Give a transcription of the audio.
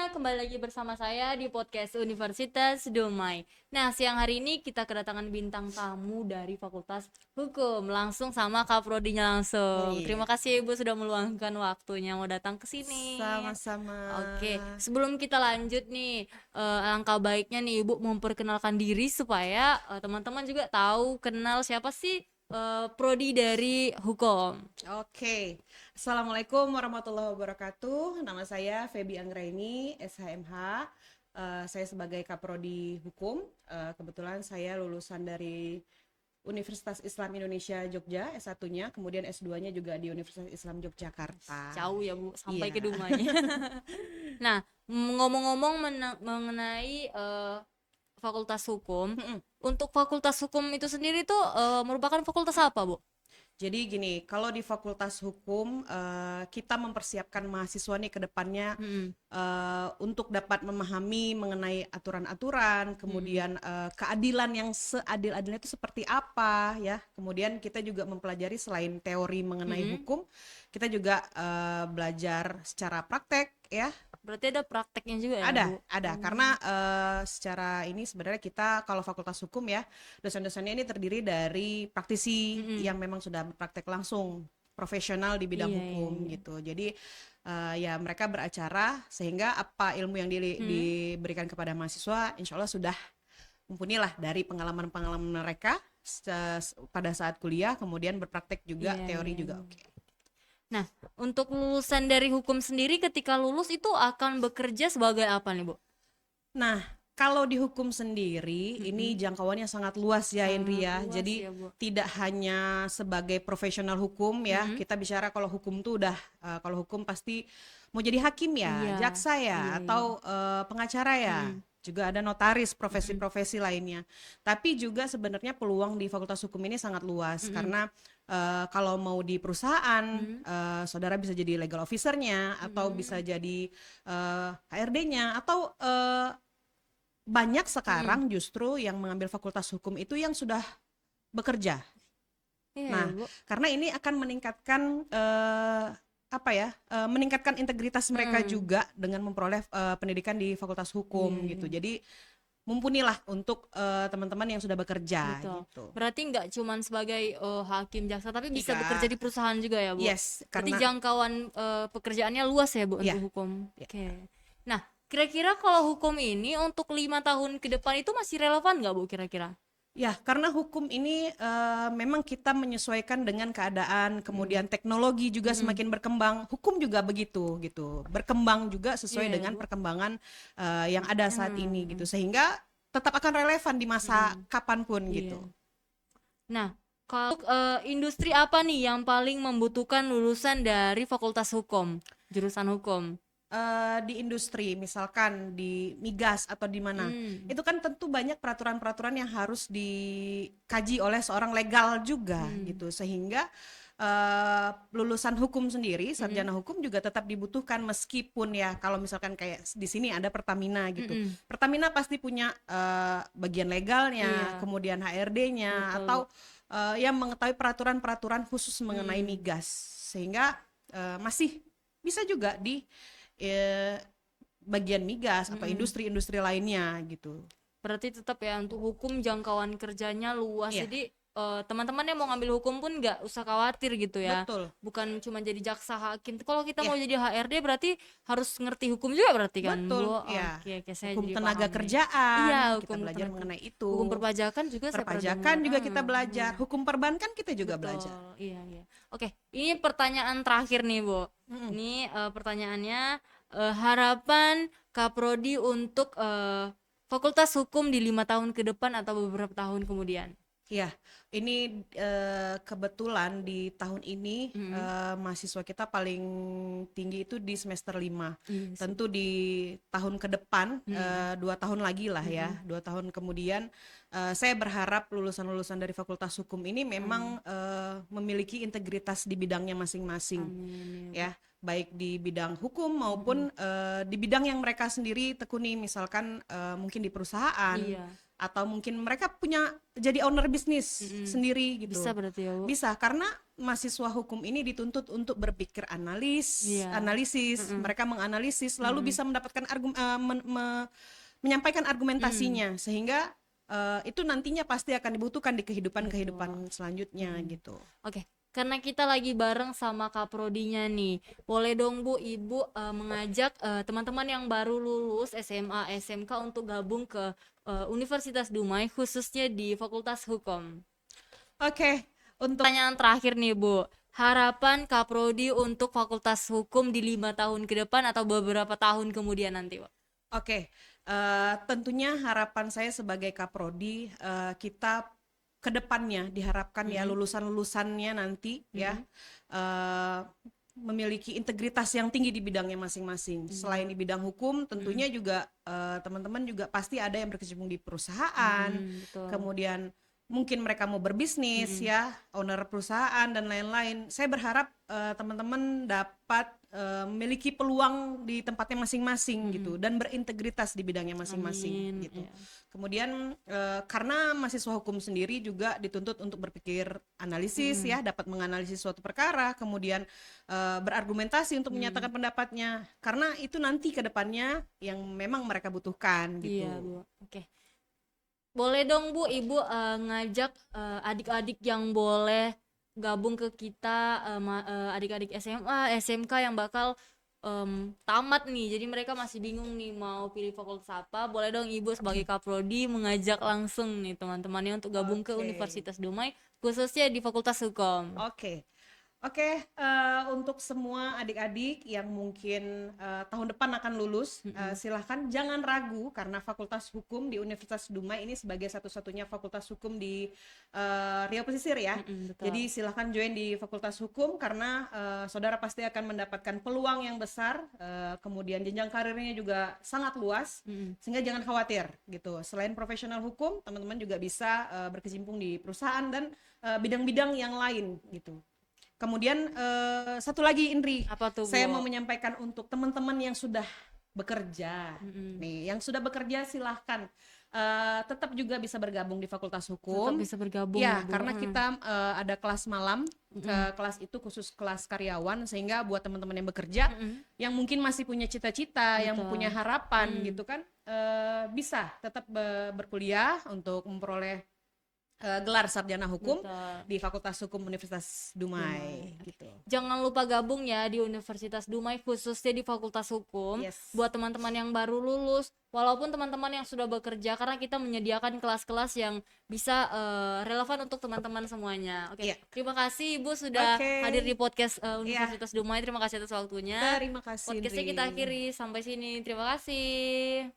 semuanya, kembali lagi bersama saya di podcast Universitas Dumai. Nah, siang hari ini kita kedatangan bintang tamu dari Fakultas Hukum, langsung sama Kak Prodinya langsung. Iya, Terima kasih Ibu sudah meluangkan waktunya mau datang ke sini. sama-sama. Oke, sebelum kita lanjut nih, alangkah baiknya nih Ibu memperkenalkan diri supaya teman-teman juga tahu kenal siapa sih prodi dari hukum. Oke, Assalamualaikum warahmatullahi wabarakatuh. Nama saya Feby Anggraini, SHMH. Saya sebagai Kaprodi Hukum. Kebetulan saya lulusan dari Universitas Islam Indonesia Jogja, S1-nya, kemudian S2-nya juga di Universitas Islam Yogyakarta. Jauh ya Bu, sampai Iya. ke Dumai. Nah, ngomong-ngomong mengenai Fakultas Hukum, untuk Fakultas Hukum itu sendiri tuh merupakan fakultas apa, Bu? Jadi gini, kalau di Fakultas Hukum kita mempersiapkan mahasiswa nih ke depannya untuk dapat memahami mengenai aturan-aturan, kemudian keadilan yang seadil-adilnya itu seperti apa ya. Kemudian kita juga mempelajari selain teori mengenai hukum, kita juga belajar secara praktek ya. Berarti ada prakteknya juga ya, Bu? Ada. Karena secara ini sebenarnya kita kalau Fakultas Hukum ya, dosen-dosennya ini terdiri dari praktisi yang memang sudah berpraktek langsung, profesional di bidang hukum gitu. Jadi ya mereka beracara sehingga apa ilmu yang diberikan kepada mahasiswa, insya Allah sudah mumpuni lah dari pengalaman-pengalaman mereka pada saat kuliah, kemudian berpraktek juga, teori juga oke. Nah, untuk lulusan dari hukum sendiri ketika lulus itu akan bekerja sebagai apa nih, Bu? Nah, kalau di hukum sendiri ini jangkauannya sangat luas ya, Indri ya. Luas Jadi ya, Bu. tidak hanya sebagai profesional hukum ya. Kita bicara kalau hukum tuh udah kalau hukum pasti mau jadi hakim ya, Iya, jaksa ya, atau pengacara ya. Juga ada notaris, profesi-profesi lainnya. Tapi juga sebenarnya peluang di Fakultas Hukum ini sangat luas karena kalau mau di perusahaan, saudara bisa jadi legal officer-nya atau bisa jadi HRD-nya atau banyak sekarang justru yang mengambil fakultas hukum itu yang sudah bekerja. Iya, Nah, Bu. karena ini akan meningkatkan meningkatkan integritas mereka juga dengan memperoleh pendidikan di fakultas hukum gitu. Jadi mumpunilah untuk teman-teman yang sudah bekerja Betul. gitu. Berarti nggak cuman sebagai hakim jaksa, tapi bisa Tidak. bekerja di perusahaan juga ya, Bu? Yes, Berarti karena jangkauan pekerjaannya luas ya, Bu, ya, untuk hukum. Oke. Nah, kira-kira kalau hukum ini untuk 5 tahun ke depan itu masih relevan nggak, Bu, kira-kira? ya, karena hukum ini memang kita menyesuaikan dengan keadaan, kemudian teknologi juga semakin berkembang, hukum juga begitu gitu, berkembang juga sesuai Iya, dengan Bu. perkembangan yang ada saat ini gitu, sehingga tetap akan relevan di masa kapanpun Iya. gitu. Nah, kalau industri apa nih yang paling membutuhkan lulusan dari Fakultas Hukum, jurusan hukum? Di industri, misalkan di migas atau di mana, itu kan tentu banyak peraturan-peraturan yang harus dikaji oleh seorang legal juga gitu, sehingga lulusan hukum sendiri, sarjana hukum juga tetap dibutuhkan meskipun ya kalau misalkan kayak di sini ada Pertamina gitu, Pertamina pasti punya bagian legalnya, Iya, kemudian HRD-nya betul, Bu. atau yang mengetahui peraturan-peraturan khusus mengenai migas, sehingga masih bisa juga di bagian migas atau industri-industri lainnya gitu. Berarti tetap ya untuk hukum jangkauan kerjanya luas. Iya, Jadi teman-teman yang mau ngambil hukum pun nggak usah khawatir gitu ya. betul. Bukan cuma jadi jaksa hakim. Kalau kita Iya, mau jadi HRD berarti harus ngerti hukum juga berarti kan, Bu? betul. Ya. Oke, saya Hukum jadi tenaga paham nih. Iya, kerjaan, kita hukum belajar tenaga. mengenai Hukum itu. perpajakan juga saya pernah Perpajakan dengar. juga kita belajar, hukum perbankan kita juga Betul, belajar. iya, iya. Oke, ini pertanyaan terakhir nih, Bu. Ini pertanyaannya, harapan Kaprodi untuk Fakultas Hukum di 5 tahun ke depan atau beberapa tahun kemudian. Ya, ini kebetulan di tahun ini mahasiswa kita paling tinggi itu di semester 5. Iya sih. Tentu di tahun ke depan 2 tahun lagi lah ya, 2 tahun kemudian saya berharap lulusan-lulusan dari Fakultas Hukum ini memang memiliki integritas di bidangnya masing-masing, Amin. ya, baik di bidang hukum maupun di bidang yang mereka sendiri tekuni, misalkan mungkin di perusahaan Iya. atau mungkin mereka punya jadi owner bisnis sendiri gitu. Bisa berarti ya, Bu? Bisa, karena mahasiswa hukum ini dituntut untuk berpikir analisis, mereka menganalisis lalu bisa mendapatkan menyampaikan argumentasinya, sehingga itu nantinya pasti akan dibutuhkan di kehidupan selanjutnya gitu. Oke, karena kita lagi bareng sama Kaprodinya nih, boleh dong Bu, Ibu mengajak teman-teman yang baru lulus SMA, SMK untuk gabung ke Universitas Dumai, khususnya di Fakultas Hukum. Oke, untuk Pertanyaan terakhir nih Bu, harapan Kaprodi untuk Fakultas Hukum di 5 tahun ke depan atau beberapa tahun kemudian nanti, Bu? Oke, tentunya harapan saya sebagai Kaprodi, kita kedepannya diharapkan ya lulusan-lulusannya nanti ya memiliki integritas yang tinggi di bidangnya masing-masing. Selain di bidang hukum, tentunya juga teman-teman juga pasti ada yang berkecimpung di perusahaan, Betul. kemudian mungkin mereka mau berbisnis ya, owner perusahaan dan lain-lain. Saya berharap teman-teman dapat memiliki peluang di tempatnya masing-masing gitu dan berintegritas di bidangnya masing-masing Amin, gitu. ya. Kemudian karena mahasiswa hukum sendiri juga dituntut untuk berpikir analisis ya, dapat menganalisis suatu perkara, kemudian berargumentasi untuk menyatakan pendapatnya. Karena itu nanti ke depannya yang memang mereka butuhkan gitu. Iya, Bu. Oke. Boleh dong Bu, Ibu ngajak adik-adik yang boleh gabung ke kita, adik-adik SMA, SMK yang bakal tamat nih, jadi mereka masih bingung nih mau pilih fakultas apa. Boleh dong Ibu sebagai Kaprodi mengajak langsung nih teman-temannya untuk gabung ke Oke. Universitas Dumai, khususnya di Fakultas Hukum. Oke, untuk semua adik-adik yang mungkin tahun depan akan lulus, silahkan jangan ragu karena Fakultas Hukum di Universitas Dumai ini sebagai satu-satunya fakultas hukum di Riau Pesisir ya. Betul. Jadi silahkan join di Fakultas Hukum karena saudara pasti akan mendapatkan peluang yang besar, kemudian jenjang karirnya juga sangat luas, sehingga jangan khawatir gitu. Selain profesional hukum, teman-teman juga bisa berkecimpung di perusahaan dan bidang-bidang yang lain gitu. Kemudian satu lagi Indri, Apa tuh, saya Bu? mau menyampaikan untuk teman-teman yang sudah bekerja, nih yang sudah bekerja silahkan tetap juga bisa bergabung di Fakultas Hukum. Tetap bisa bergabung Ya, Bu. karena kita ada kelas malam, kelas itu khusus kelas karyawan, sehingga buat teman-teman yang bekerja, yang mungkin masih punya cita-cita, yang punya harapan gitu kan, bisa tetap berkuliah untuk memperoleh gelar sarjana hukum di Fakultas Hukum Universitas Dumai gitu. Jangan lupa gabung ya di Universitas Dumai, khususnya di Fakultas Hukum. Yes. Buat teman-teman yang baru lulus, walaupun teman-teman yang sudah bekerja, karena kita menyediakan kelas-kelas yang bisa relevan untuk teman-teman semuanya. Oke. Iya. Terima kasih Ibu sudah Oke. hadir di podcast Universitas Dumai. Terima kasih atas waktunya. Terima kasih Podcastnya Indri. kita akhiri sampai sini. Terima kasih.